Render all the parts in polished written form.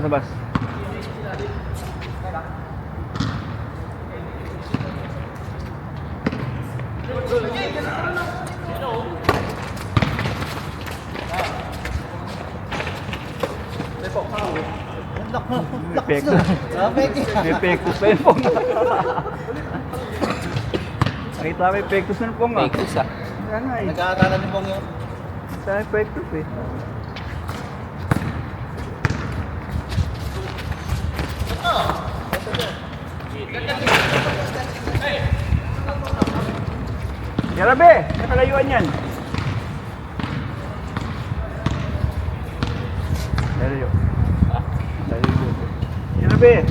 Labas. May pektos pa yun pong. Nakita may pektos na pong. Pektos ah. Yan nga eh. Nag-aatalan ni Pong yun. Sa pektos eh. Yarabe! Nakalayuan yan. Lalayo. Yarabe!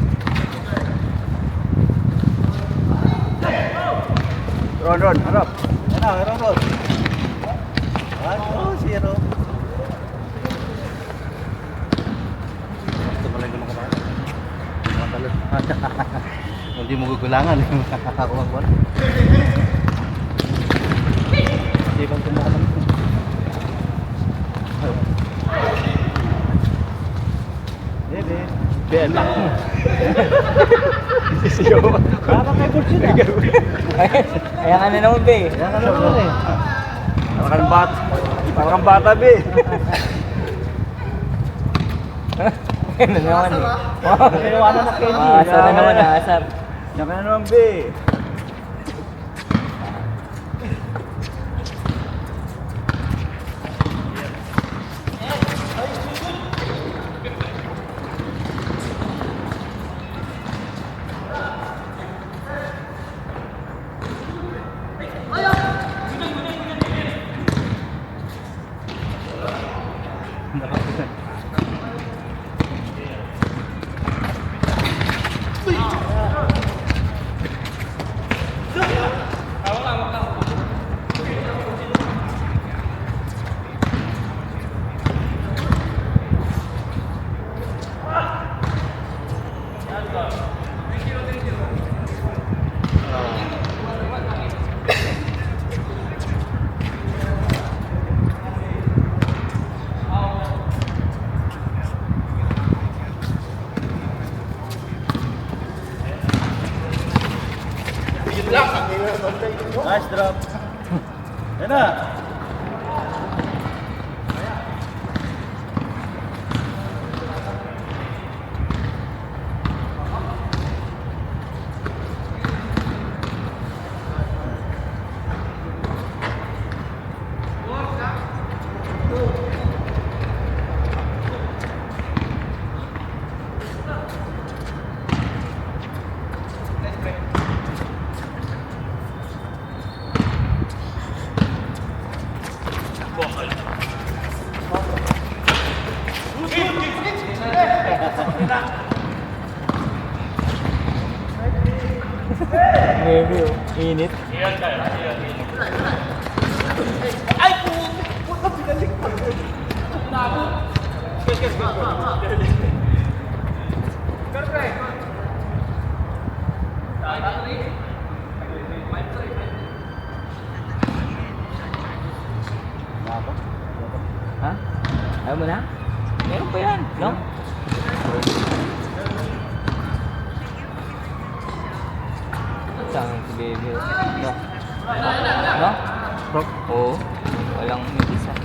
Ron, harap. Meron. 1-0. Ito pala yung kumakabahan. Hindi mo gugulangan. Makakakuha ko. Hindi bang kumakabahan. Bebe. Benak mo. Sisiyo. Parang may kursi na. Kaya ka na naman, be. Yan ka naman eh. Parang bata, be. Ano naman eh. Pinawanan na Kenny. Asar na naman, asar. Yan ka na naman, be. Nice drop. Yan na. Maybe, init. Ha? Ayaw mo na? Meron pa yan, no? Tangin si baby. No? No? Oo. Walang mitis ah.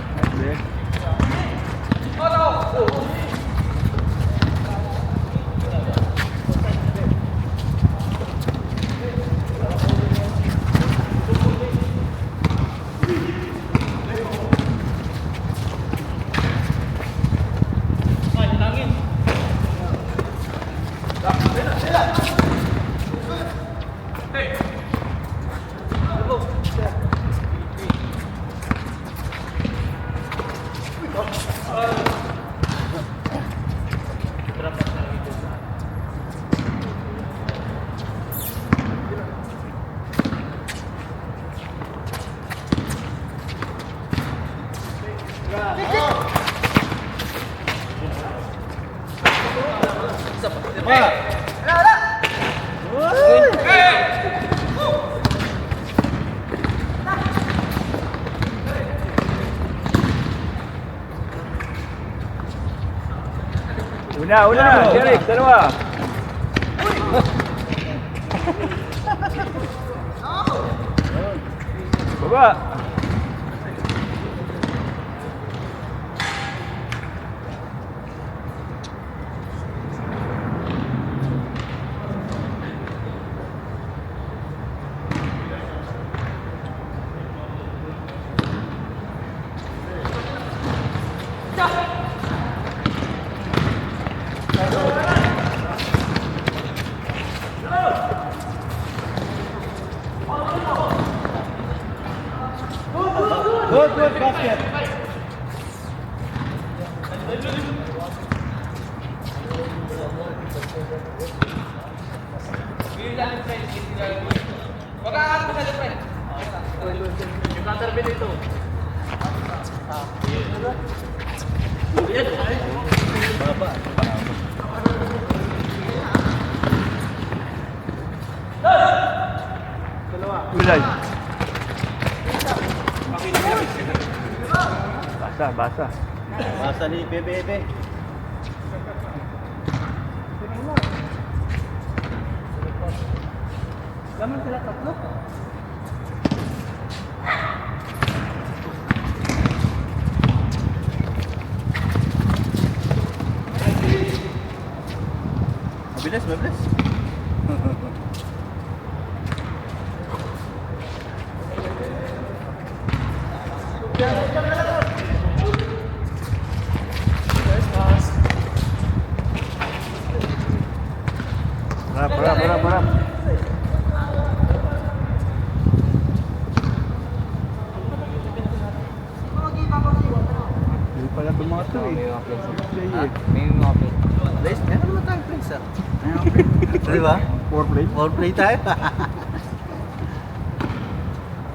Wah. Una, Derek, dalawa. Baba. Good basket. Ulay. Basa. Basa ni Bebe. Gaman sila tatlo. Mabilis. Harap. Hindi pala itong mga to May eh. mga plays. Ha? May mga plays. Place, meron naman tayong place ah. Di ba? Foreplay. All play tayo.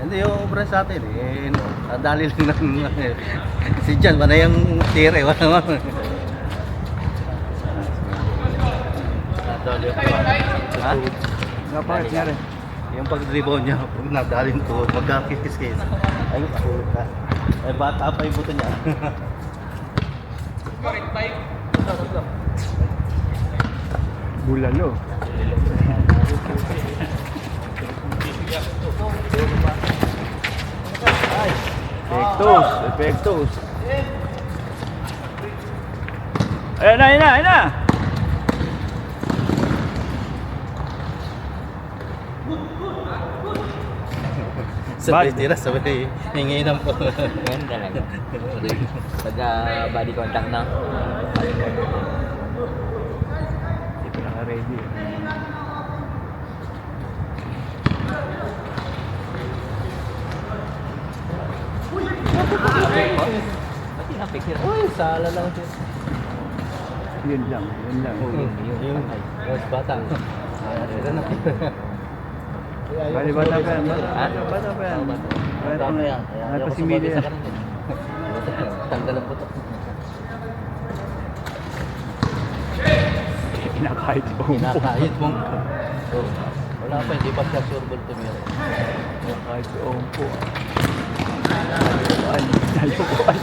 Hindi yung obra sa atin eh. Nadali lang ng si Jan, mana yung tire. Wala naman. Nadali ako. Ha? Bakit nga rin? Yung pag-rebound niya, pag nadalin ko, magkakikis-kis. Ayun, kakulot ka. Eh, bata pa yung buto niya. Bulalo. Epektos. Ayan na. Sabay tira, sabay hingi ng po. Ganun talaga. Pagka body contact na. Hindi pa naka-ready. Ba't yung napikir? Uy, sala lang siya. Yun lang. Yun. Mas bata. Tira na. Bali, bata pa yan. Ha? Bata pa yan. Bata pa yan. May pasimili yan. Tanggal ang putok. Kinakahit po. Kinakahit mong. Wala pa, hindi pa siya surbol tumira. Kinakahit po. Ayukuan.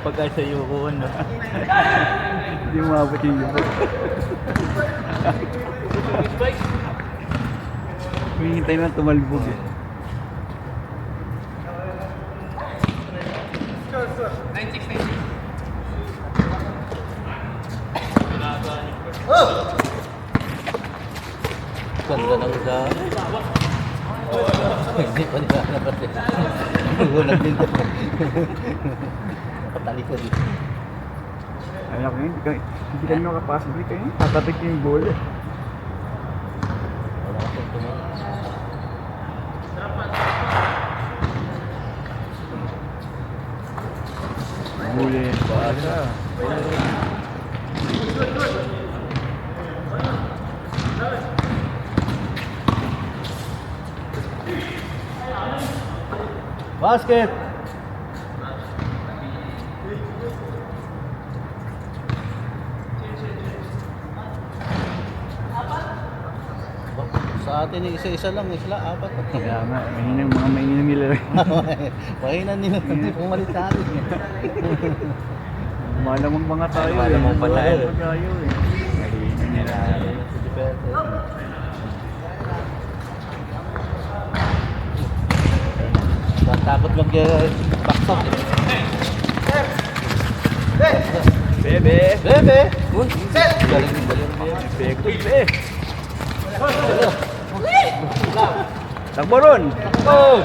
Pagka sa yukuan na. Hindi umabot yung yubog. Hintay na tumalbog eh. Ganda ng sa... Hindi pa nila napatin. Gulat din ito. Nakatalikod dito. Anak ko hindi ka makapasok dito kayo. Tatatik yung goal eh. Wala akong tumulong. Huli. Basa. Basket! atin isa-isa lang, apat. Kaya nga, mga mainim nila. Pahinan nila, pumalit sa atin. Malamang mga tayo. Malamang pa tayo. Tayo eh. Mainim nila. Si Deperte. Takot mag-backstop. Bebe! Bebe! Uy! Galing. Epekto be! Takbo ron! Oh!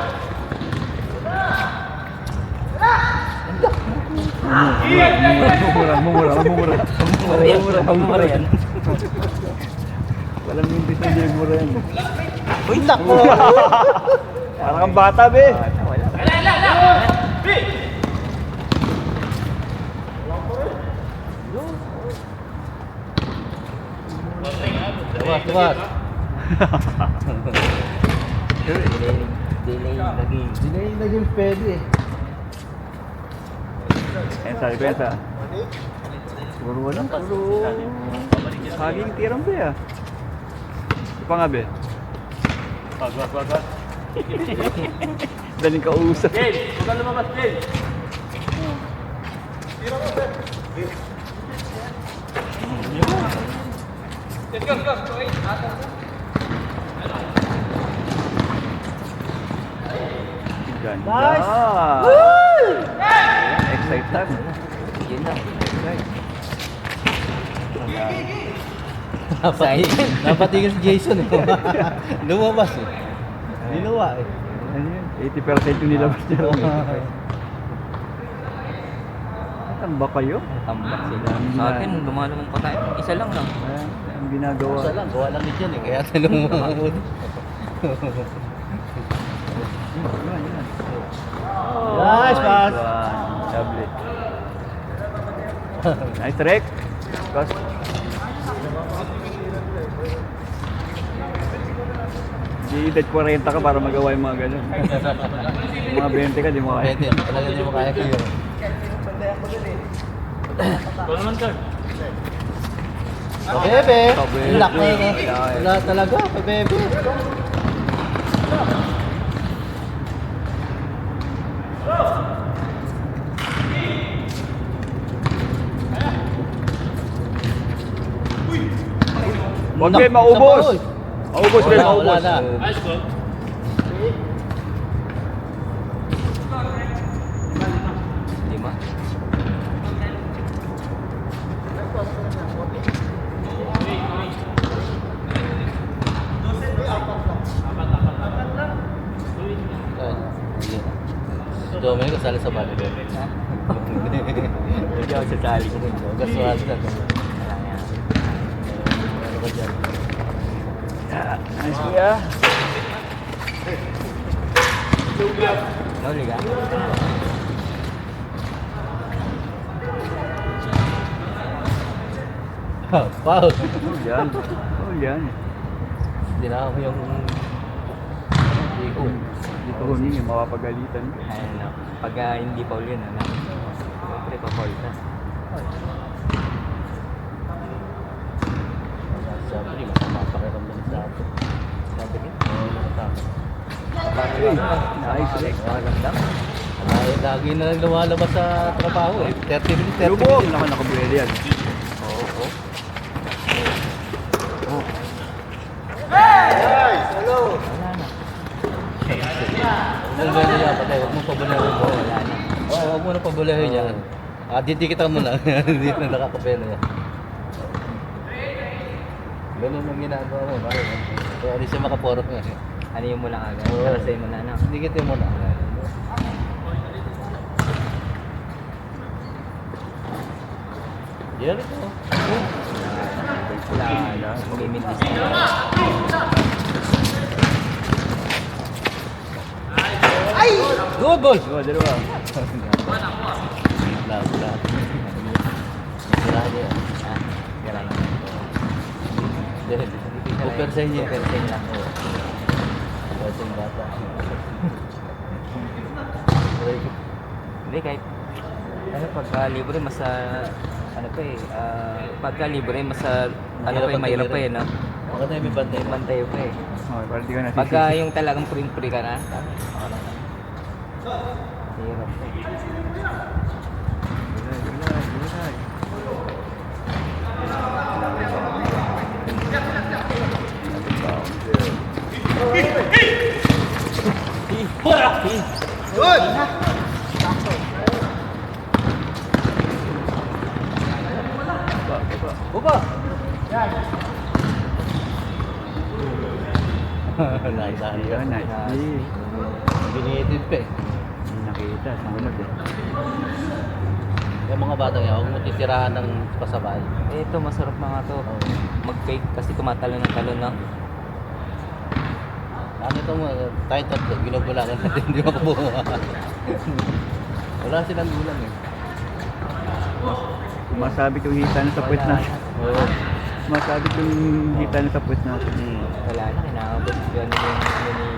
Mumura yan. Walang mintis na hindi mura yan. Uy, nako! Parang kang bata be! Tuwas. Delay lagi. Hindi na naging pwede eh. Pensa. Puro walang, puro... Saging tirang be ah. Ito pa nga be. Wag. Daling kausap. Huwag ka lumabas, Jay. Let's go. Ganda. Nice! Excited. Yun na. Napatingin si Jason eh. Lumabas eh. Niluwa eh. Ano yun? 80% yung nilabas niya. Tamba kayo? Tambak sila. Sa akin, lumalamang pa tayo. Isa lang lang. Ayan, ang ginagawa. Isa lang, gawa lang ni Jan eh. Kaya lumabas. Yan. Nice pass! Lovely. Nice Rek. Pass. Di edad 40 ka para magawa yung mga ganun. Yung mga 20 ka, di mo kaya. Pwede, talaga hindi mo kaya kayo. Ito naman, sir. Bebe! Bebe. Lock na yun. Wala talaga, Bebe. Huwag kayo maubos! Oy. Maubos kayo, Wala maubos. na. Nice goal. Lima. Dominic, kasali sa bali. Hindi ako sasali. Gasuhan na. Ano ba dyan? Nice kuya. Nahuli ka? Foul! Yan. Yan. Dinaka mo yung... Hindi ko huning yung mapapagalitan. Ano, pag hindi foul yun, ano? Siyempre, pa-foul na. Sabi, masama pakiramdam sa atin. Sabi niya? Nice Rek. Magandang. Lagi na lang lumalabas sa trabaho eh. 30 minutes, 30 Lubog! minutes. Nakabueli yan. Oo. Wala na. Alam mo niya, patay, huwag mo pabulahin mo. Wala na. Oo, huwag mo na pabulahin yan. Didikitan mo lang. Hindi na nakakapena yan. Ganun ang ginagawa mo. Kaya hindi siya makaporok nga. Ano yung muna agad? Oo. Karasay mo na, ano? Dikitin mo na. Yan ito. Wala. Umimintis na. Good ball! Dalawa. Lahat. Sira niya. Ah, gano'n. Upper sa inyo. Persen lang. Upper sa bata. Hindi, kahit ano, pagka libre, mas ano pa eh, pagka libre, mas ano pa eh, mahirap pa eh, no? Maganda yung may bantay. May bantay pa eh. Oh, para di ka nasisisi. Pagka yung talagang free ka na, hirap eh. Gulay, gulay. Upa! Nice. Ayun, nice. Biniitid pa eh. Hindi nakita, sumunod eh. Yung mga bata niya, huwag mo titirahan ng pasabay. Eh, ito, masarap mga to. Mag-fake kasi tumatalon ng talon na. Ano ito mo, tayo tatlo, ginugulangan natin, hindi makabuha. Wala silang gulang eh. Masabi kong hita na sa puwet natin. Oo. Masabi kong hita na sa puwet natin. Wala na, kinakabot yun ni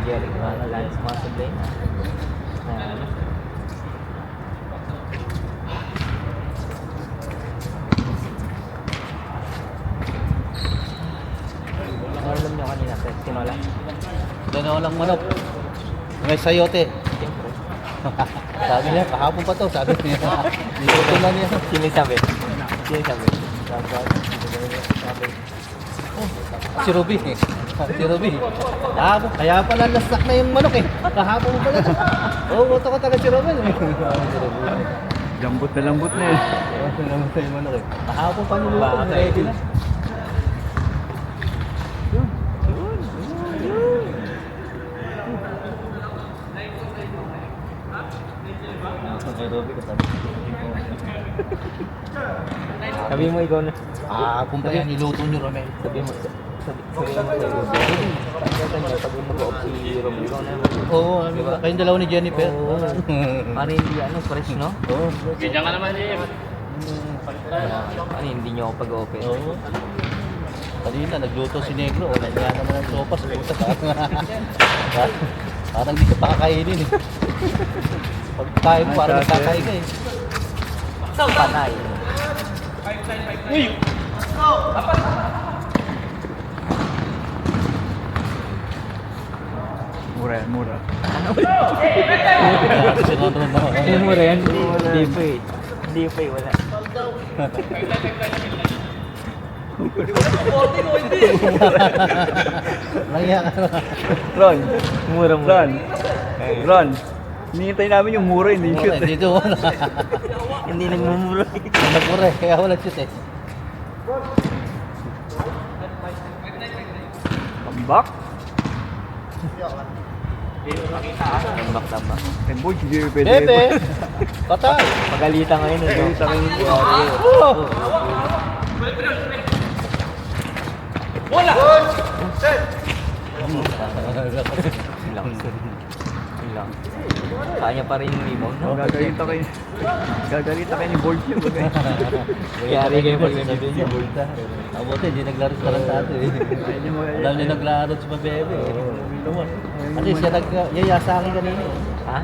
Jerry. Wala na sa mga sablay na. Ano? Ano alam nyo kanina, Seth? Sinola? Doon ako lang manok. May sayote. Siyempre. Sabi niya, kahapon pa to, sabi niya. Dito na niya. Sino sabi? Sino sabi? Sabi. Si Ruby eh. Si Ruby. Kaya pala nasak na yung manok eh. Kahapon pala. Oo, boto ko taga si Ruby eh. Si Ruby. Lambot na eh. Oo, namatay yung manok eh. Kahapon pa niluto. Baka Ready na. Si Ruby kasabi. Sabi mo ikaw na. Kahapon pa yan, niluto ni Romel. Sabi mo sa'yo. Sabi mo ko si Romel. Ikaw na. Oo, kayong dalawa ni Jennifer. Oo. Para hindi fresh no? Oo. Ganyan ka naman eh. Ano, hindi nyo ako pag-open. Oo. Kanina, nagluto si Negro. Wala niya naman ang sopas. Puta. Parang di ka pakakainin eh. Pagkain mo, parang nagkakain ka eh. Panay. Mura yan, mura. Si Ronron na. Hindi mo rin. Hindi pa eh. Hindi pa eh. Wala. Nangiya ka na. Ron, Mura mo. Ron, hinihintay namin yung mura, hindi yung shoot eh. Dito wala. Hindi nagmumura. Nagpura eh, kaya wala shoot eh. Tambak? Tambak. Eh boy, hindi pwede. Bebe! Patay! Pagalitan ngayon eh. no? Sa akin yung Lang. Lang. Kanya pa rin yung limon. No? Gagalita kayo ni Bolt yun. Kayari kayo pag nandito niya. Mabuti, hindi naglaro sa tarantado eh. Alam niya naglaro sa Bebe eh. Kasi siya yaya sa akin kanina eh. Ha?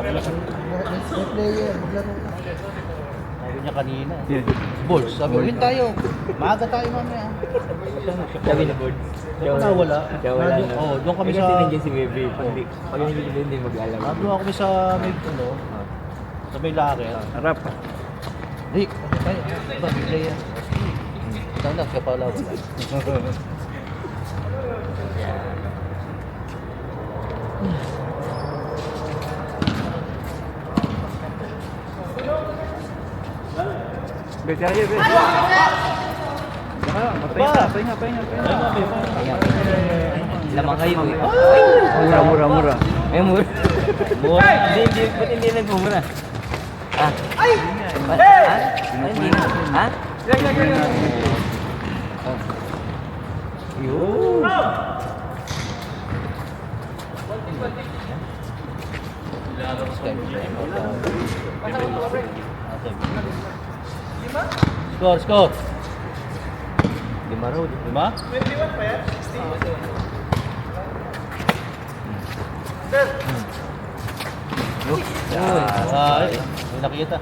May player, maglaro na. Sabi niya kanina. Yan. Balls, sabi, win tayo. Maaga tayo mamaya. Sabi na board. Siya wala. Siya wala na. Oo, doon kami Kasi sa... nandiyan si Bebe. Pag hindi si Bebe, hindi mag-alam. Doon kami sa may, ano, sa may laki. Harap. Rick, tayo. Diba, may player. Saan na, siya pala wala. Bet aja, Bet. Pahinga. Kaya, lamang kayo eh. Mura. Ay, mura. Mura? Ba't hindi nagmumura? Ha? Ay! Ha? Hindi na. Ha? Yun. Score. 5 raw. 5? Ay, may nakita.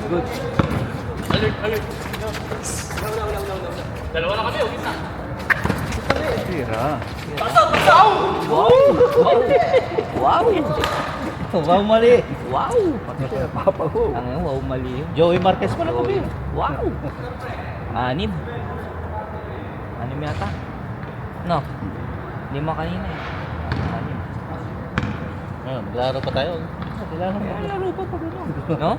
Good. Alert, alert. Dalawa na kami, okay na. Tira. Wow! Wow, mali. Wow! Papa ko. Ang wow, mali yun. Joey Marquez pa lang kami. Wow! Anim. Anim yata. No? 5 kanina eh. Anim. Ayun, maglaro pa tayo. Kailangan mo. Laro pa pag ano? No?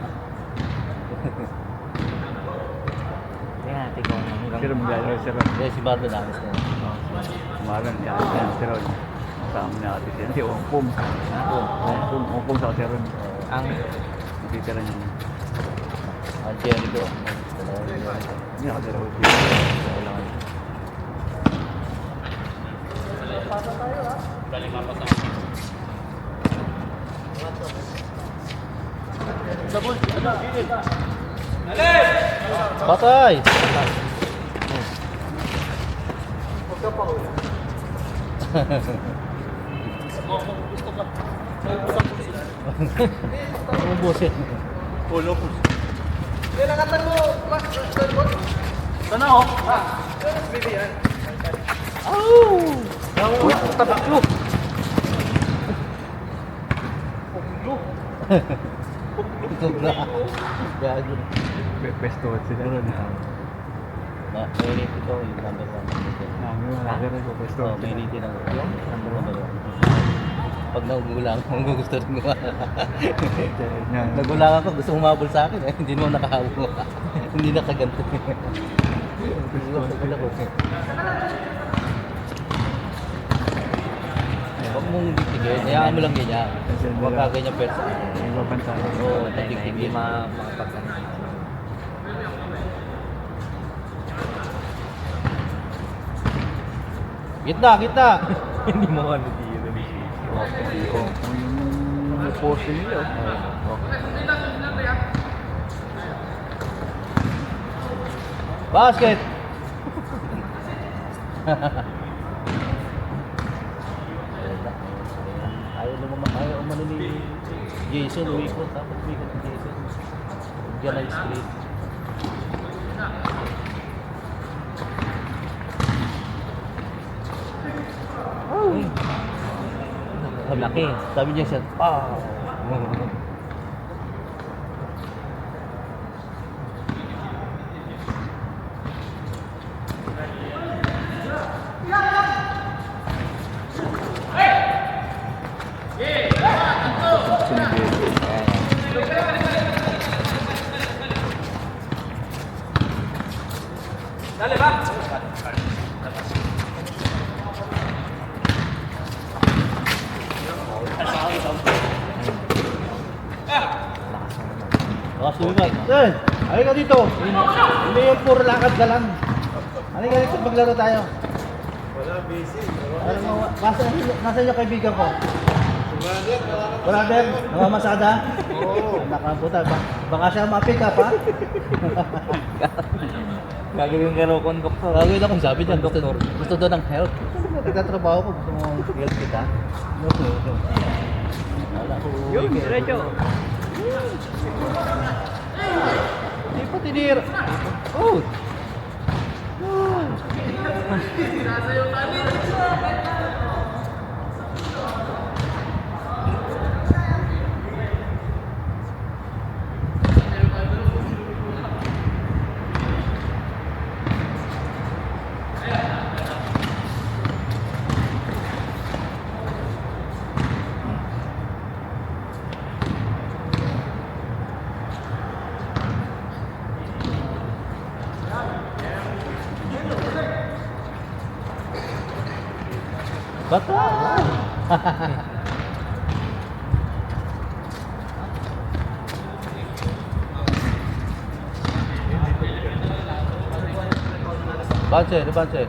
Tingnan natin kung hanggang... Siro maglalaro si Ron. Eh, si Bardo na. Umagan yan si Ron. Kasama natin siya. Si Opom. Opom sa si Ron. Ang... Natitira niya. Jericho. Hindi nakadalawa siya. Galing mapasa. Patay! Ubusin. Pulo po. Sana ako? Sobra. Gago. Pesto sila Ron. Mainit ito, yung number 1. Namin wala si Ron. Pesto. Oh, mainitin ang yung number 1. Pag nagugulang ako, gusto rin mo. Nagulang ako, gusto humabol sa akin eh. Hindi mo nakahabol. Hindi nakaganto. Huwag mong titigil. Hayaan mo lang ganyan. Huwag ka ganyan persa. May babanta. Oo, Hindi titigil. makapagkano. Gitna, gitna! Hindi mo ano dito. Kung yung poste nila. Basket! ayaw umano ni Jason, uwikot. Tapos uwikot ni Jason. Diyan na yung screen. Laki. Sabi niya siya, Dale, va. Lakas lumipad. Sir, halika dito. Hindi yung puro lakad ka lang. Halika dito, maglaro tayo. Wala, busy. Nasaan yung kaibigan ko? Brother, namamasada? Oo. Nakaputa. Baka siya ma-pick up, ha? Gagawin ka raw konduktor. Gagawin ako, sabi niya, gusto daw ng help. Nagtatrabaho ko, gusto mo help kita. Wala ko. Yun, diretso. Hindi pa tinir. Oh! Bata! Banse, di banse.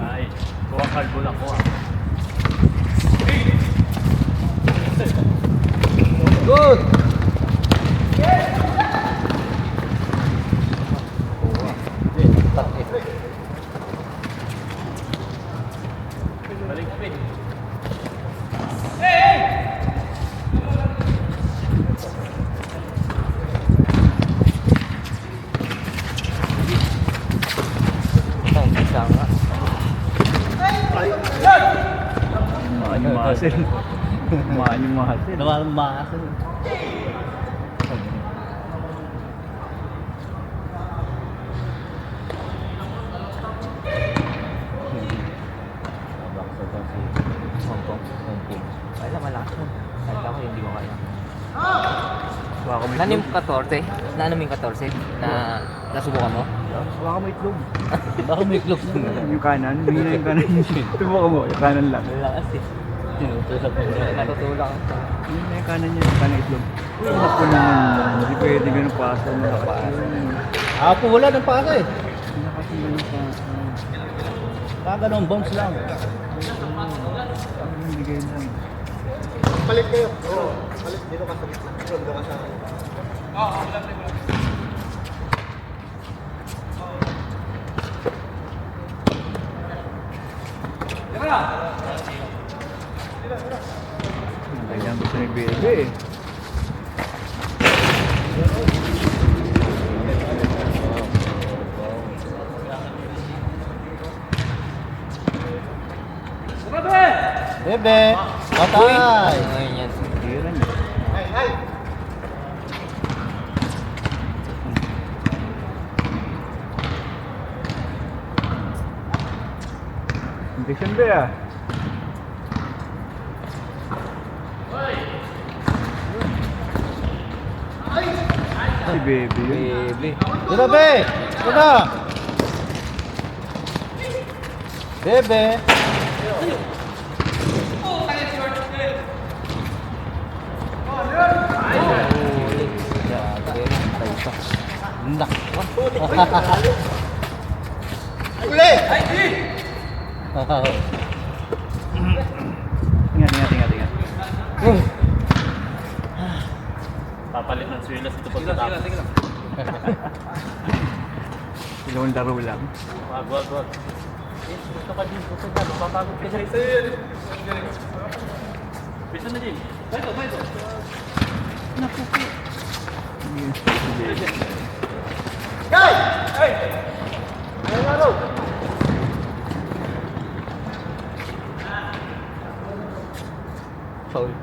Ay, kuha kalbo lang kuha. Good! muscle. Kumaan yung muscle. Namamasan. Hong Kong. Wala, malakas mo. Kahit ako hindi ko kaya. Baka may Ano yung itlog. 14? Na ano yung 14? Na nasubukan mo? Baka may itlog. Baka may close. Yung kanan, hindi na yung kanan. Subukan mo, yung kanan lang. Malakas eh. Natutulak. Yun na yung kanan niya, yung kanan itlog. Ako naman, hindi pwede ganun pasa. Ako wala ng pasa eh. Malakas yung ganun pasa. Kaganon, bounce lang. Hindi ganyan lang. Palit kayo. Oo. Palit dito ka sa gitna. Doon ka sa akin. Ganyan gusto ni Bebe eh. Bebe! Patay! Ngayon yan. Tira niya. Injection ba ya? Si Bebe yun. Bebe. Dito, Be! Dito na! Bebe! Nak! Uli! Ingat. Papalit ng swilas ito pagkatapos. Sige lang. Ilawang laro lang. Wag. Gusto ka din. Gusto ka. Mapapagod ka siya. Bisa na din. Pwede. Si Bebe. Guys! Hey! Ayaw laro! Foul.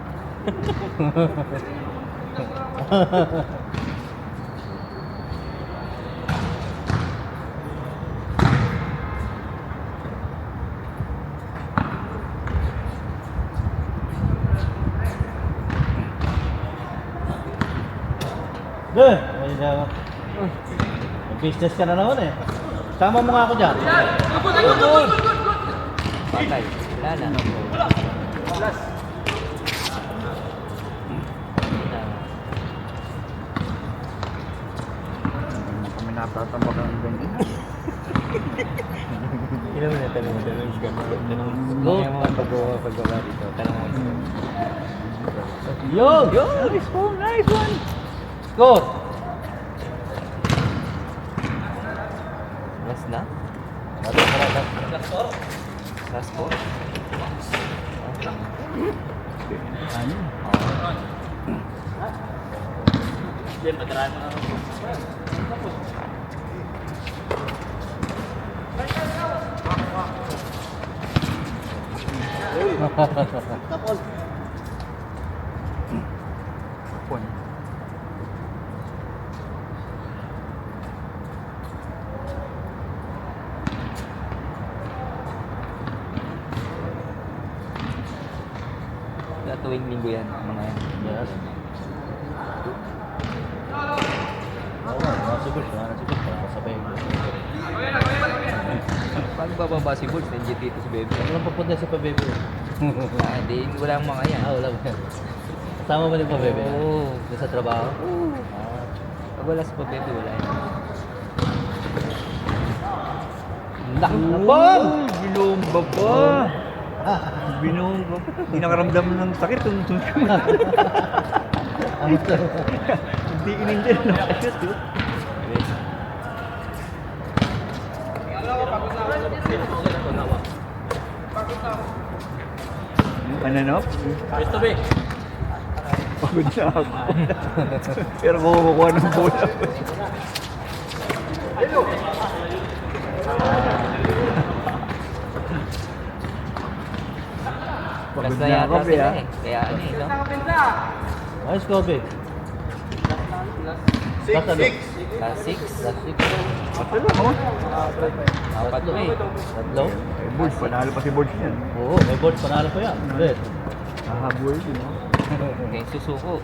Doon! Business ka na naman eh. Sama mo nga ako dyan. Patay. Wala na. Kami natatambak ang ganyan. Ilan mo na tanong mo? Go! Paggawa dito. Tanong mo. Yo! Nice one! Score! Last na? Last four? Ano? Yan, patirahan mo na rin. Tapos. Kapon. Tuwing linggo yan, mga yan. Yes. Oo, nasigot siya. Sabay mo. Paano bababa si Bulls? Nandiyan dito si Bebe. Walang papunta sa pabebe. Hindi, wala ang mga yan. Wala ba? Kasama mo din pabebe? Oo. Doon sa trabaho? Pag wala sa Bebe, wala yan. Nakapon! Binomba pa! Binomba pa. Hindi nakaramdam ng sakit. Hindi ininjil na sakit. Ano no? Pwesto, be. Pagod na ako. Pero kukuha ng bola. Last na na yata Kobe, sila ah. eh. Kaya ano eh, no? Ayos, Kobe. Last ano? Last 6. Last 6. Basta lang, oh. Apat pa eh. Tatlo. Eh, Bulls, panalo pa si Bulls yan. Oo, may board. Panalo pa yan. Red. Hahabol din, no? Okay, susuko.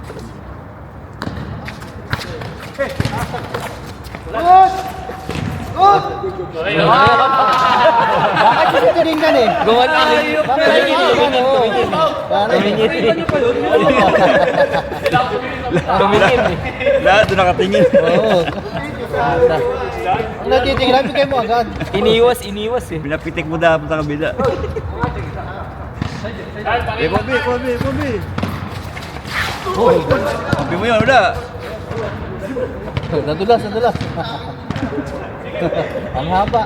Bakit tinitingnan eh? Gawan na Bakit tinitingnan eh? Tumikim eh. Lahat doon nakatingin. Oo. Ang natitingnan, bigay mo agad. Iniwas eh. Pinapitik mo dapat sa kabila. Eh, Kobe. Kobe mo yun, wala. Nadulas. Ang haba.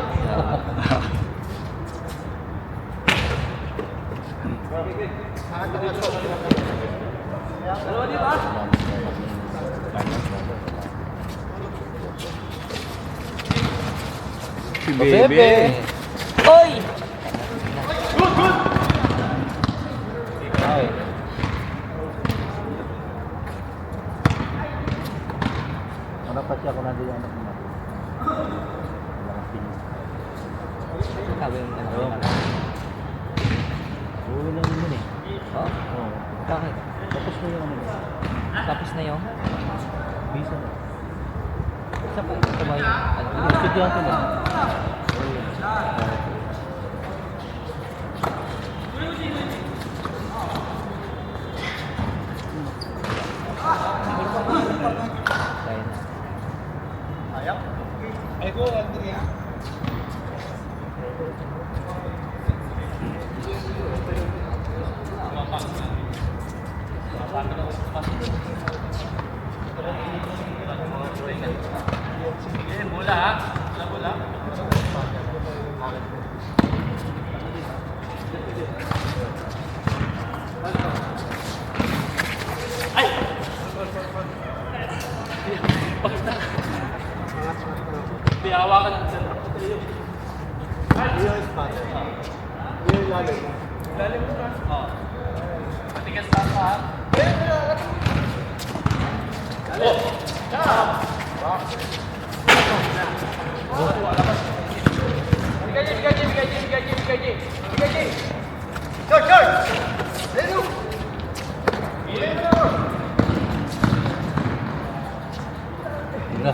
Si Bebe. Bebe. Oy! Ay. Marapat siya kung nandun yung anak mo. Sabi yung ano. Oo. Ulo lang yun eh. Oh? Oo. Bakit? Tapos na yung ano. Tapos na yun? Bisa na. Saan pa ito ba yung ano? Estudyante na. Kaya na.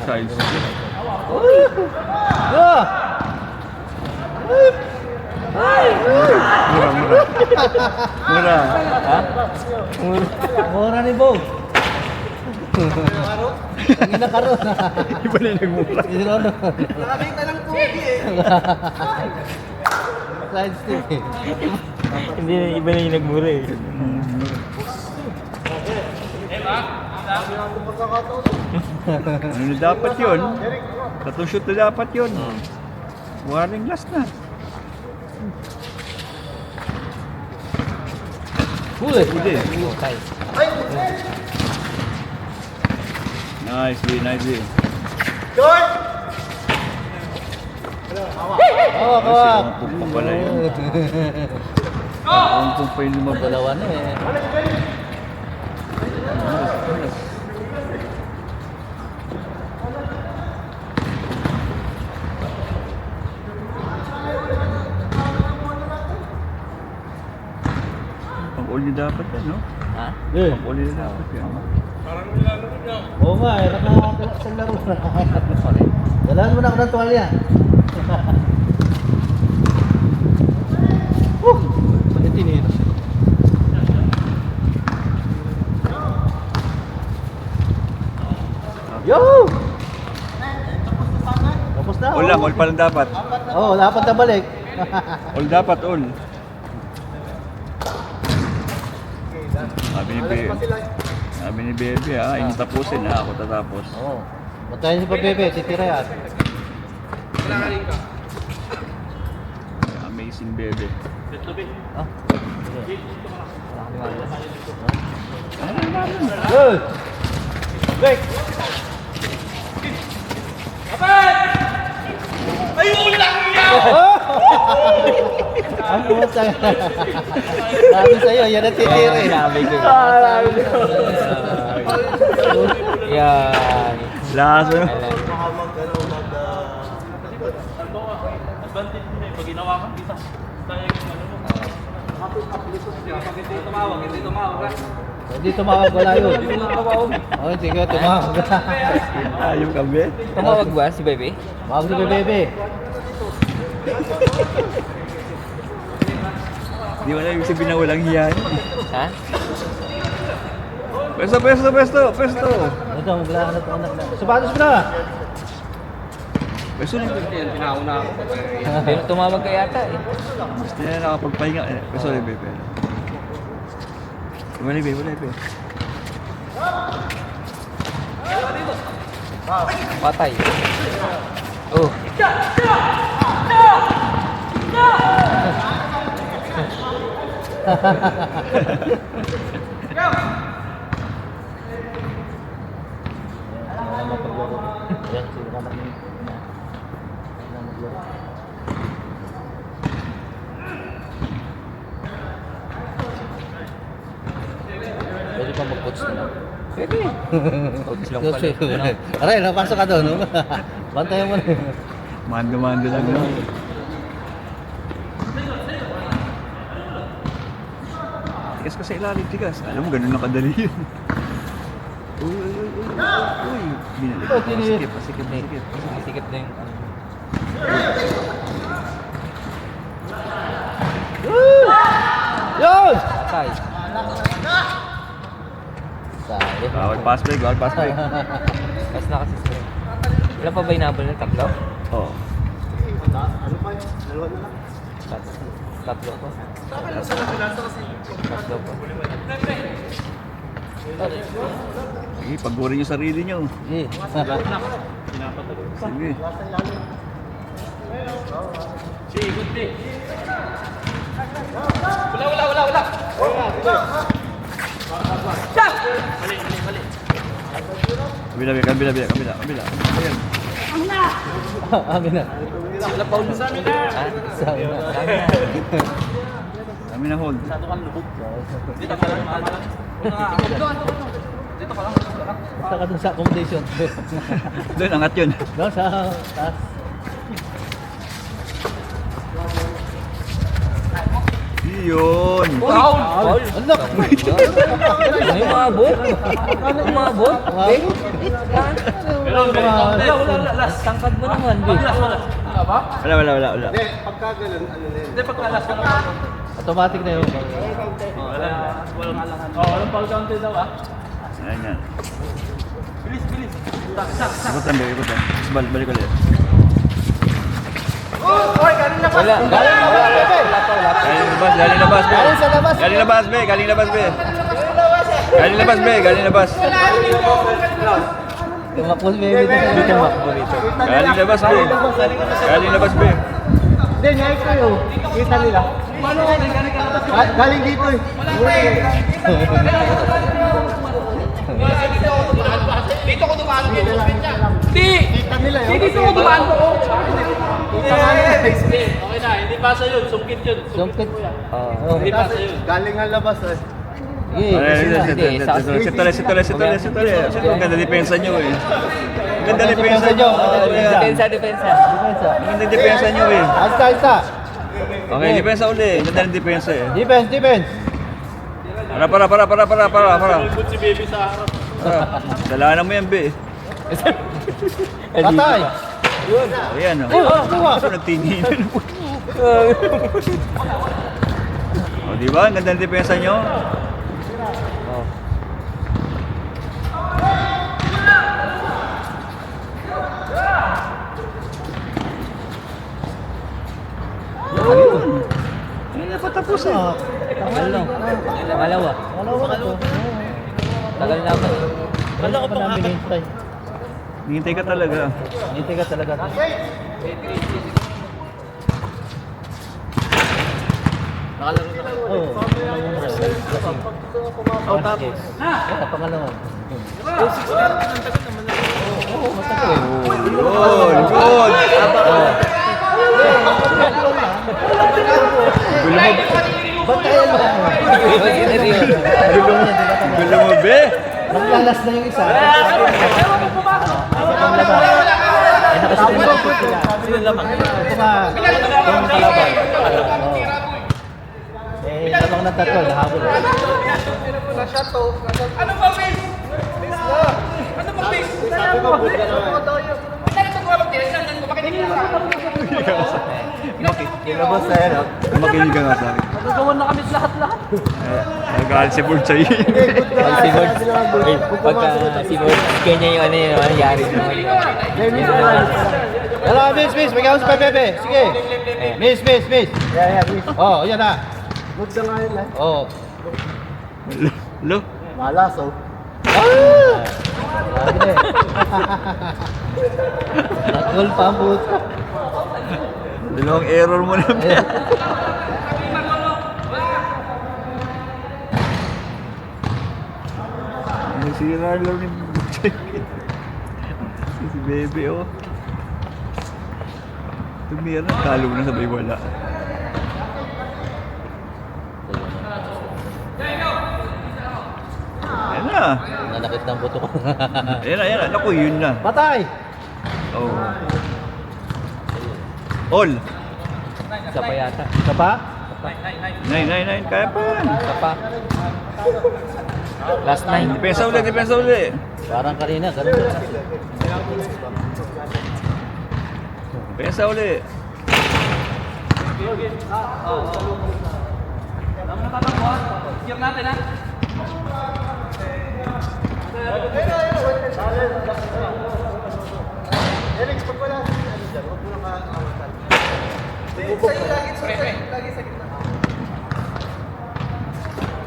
Size. Ah! Mura. Ha? Mura ni Bo. Ang ina karon. Iba na yung nagmura. Isirono. Nakakita ng pugi eh. Slide stick eh. Hindi na iba na yung nagmura eh. Ano na dapat yun? Tatlong shoot na dapat yun. Warning last na. Huli. Hindi. Okay. Nicely. Oo, kawak. Kumpong pa pala yun. Kumpong pa yung lumabas. Dalawa na eh. Pang-uli dapat yan, no? Ha? Eh. Pang-uli na dapat yan. Oo nga eh. Nakalaro na. Dalaan mo na ako ng tuwalya. Ito yun. Yo! Tapos na. All lang, all pa lang dapat. Oo, dapat na balik. All dapat, all. Sabi ni Bebe, hindi tapusin ha, ako tatapos. Oo. Batayin si Pabebe, titira yan. Amazing Bebe. Oh? Wala kang liwanag. Good! Break! Ang pusa. Sabi sa'yo, yan ang titira eh. Sabi ko. Yan. Laso. Advantage nila eh. Pag ginawa ka, isa. Tayo yung ano mo. Hindi tumawag, wala yun. Oh, sige, tumawag. Ayaw kami. Tumawag ba si Bebe? Tumawag si Bebe. Di mo na ibig sabihin na walang hiya. Ha? Pwesto, pwesto, pwesto, pwesto. Ito, maglahan na ito, anak na. Sapatos mo na! Pwesto na. Pero tumawag ka yata eh. Gusto niya nakapagpahinga. Pwesto na, bebe. Wala, bebe, wala, bebe. Patay. Oh. Yan, sino ka namin. Pwede pa mag-coach na lang. Pwede. Coach lang pala. Ano? Aray, napasok ka doon. Bantayan mo na. Mando-mando lang, no? Tigas ka sa ilalim, tigas. Alam mo, ganun nakadali yun. Uy, uy, uy, uy, uy. Binalik. Oh, tinit. Sikip, sikip, sikip. Sikip na yung ano. Yun! Patay. Sabi. Bawal pass break, bawal pass break. Mas na kasi sila. Ilan pa ba inabol ng tatlo? Oo. Tatlo po. Tatlo po. Sige, pagburin yung sarili nyo. Sige. Sige. Kabila, kabila, kabila, kabila, kabila. Ayan. Amin na. Sila pa ulit sa amin na. Ha? Sabi na. Kami na hold. Basta ka dun sa accommodation. Doon, angat yun. Doon sa taas. Yun. Foul! Ano? Ano yung mga bot? Ano yung mga bot? Bek? Wala. Tangkad mo naman, Bek. Wala, wala, wala, wala. Automatic na yun. Walang foul counter daw ah. Ayan yan. Bilis. Ikutan, Bek, ikutan. Balik ulit. Wala. Galing labas, galing labas, Be. Galing sa labas. Galing labas, Be. Galing labas, Be. Galing labas, Be. Galing labas. Tumakbol baby dito. Tumakbol dito. Galing labas, Be. Galing labas, Be. Hindi, nyayik ko yun. Kita nila. Galing dito eh. Dito ko dumaan ko. Di! Kita nila yun. Dito ko dumaan ko. Okay na, hindi pasa yun. Sungkit yun. Sumpit. Hindi pasa yun. Galing ang labas eh. Sitole. Ang ganda depensa nyo eh. Ang ganda depensa nyo. Depensa. Ang ganda depensa nyo eh. Alta. Okay, depensa uli. Ang ganda ng depensa eh. Defense. Para. Good si baby sa harap. Dalanan mo yan, Be. Patay. Ayan o. Ano nagtingin? O, di ba? Ang ganda ng depensa nyo. Hindi na patapos eh. Tagal lang. Malawa. Malawa ka to. Tagal naman. Wala ka pa namin hintay. Hintay ka talaga. Hintay ka talaga. Oo. Oh, tapos. Pangalawa. Oo, matagal. Goal! Naglalas na yung isa. Ang labas. Eh, nakasimulan po sila. Ito nga, itong kalaban. Oo. Eh, lamang ng tatlo, nahabol. Ano ba, Will? Ano ba, Will? Sabi mo, Bakit ito ko magtinasan ko? Bakit hindi ko Kinabos na yan, oh. Makinig ka nga sa akin. Nagagawan na kami lahat-lahat. Nagalit si Bord sa'yo. Pag si Bord, pagka si Bord, kanya yung ano yung nangyari naman. Hello, miss. May kausap pa, Bebe. Sige. Miss. Yeah, miss. Oh, yan na. Good na nga yun, oh. Lo? Malas, oh. Ah! Nakul pa ang puto. Dalawang error mo na. Nasira lang ni si Bebe, oh. Tumira na, talo na sabay wala. Ayan na. Nanakit ng buto ko. Ayan na. Naku, yun na. Patay! Oh. All. Isa pa yata. Isa pa? 9. Kaya pa. Isa pa. Last 9. Depensa uli. Parang kanina, ganun din. Depensa uli. Sige natin, ha?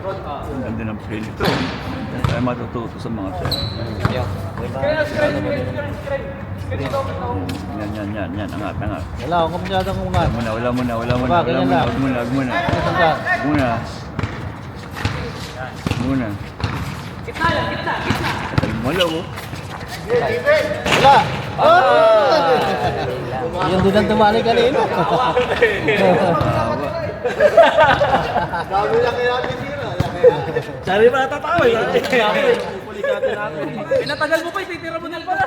Ang ganda ng play nito. Tayo matututo sa mga tayo. Yan. Angat. Wala akong masyadong umat. Wala muna. Wag muna. Gitna. Wala ko. Wala! Oh! Yung doon ang tumali kanina. Dami lang kaya natin tira. Sari pa natatawa. Pinatagal mo pa, ititira mo na pala.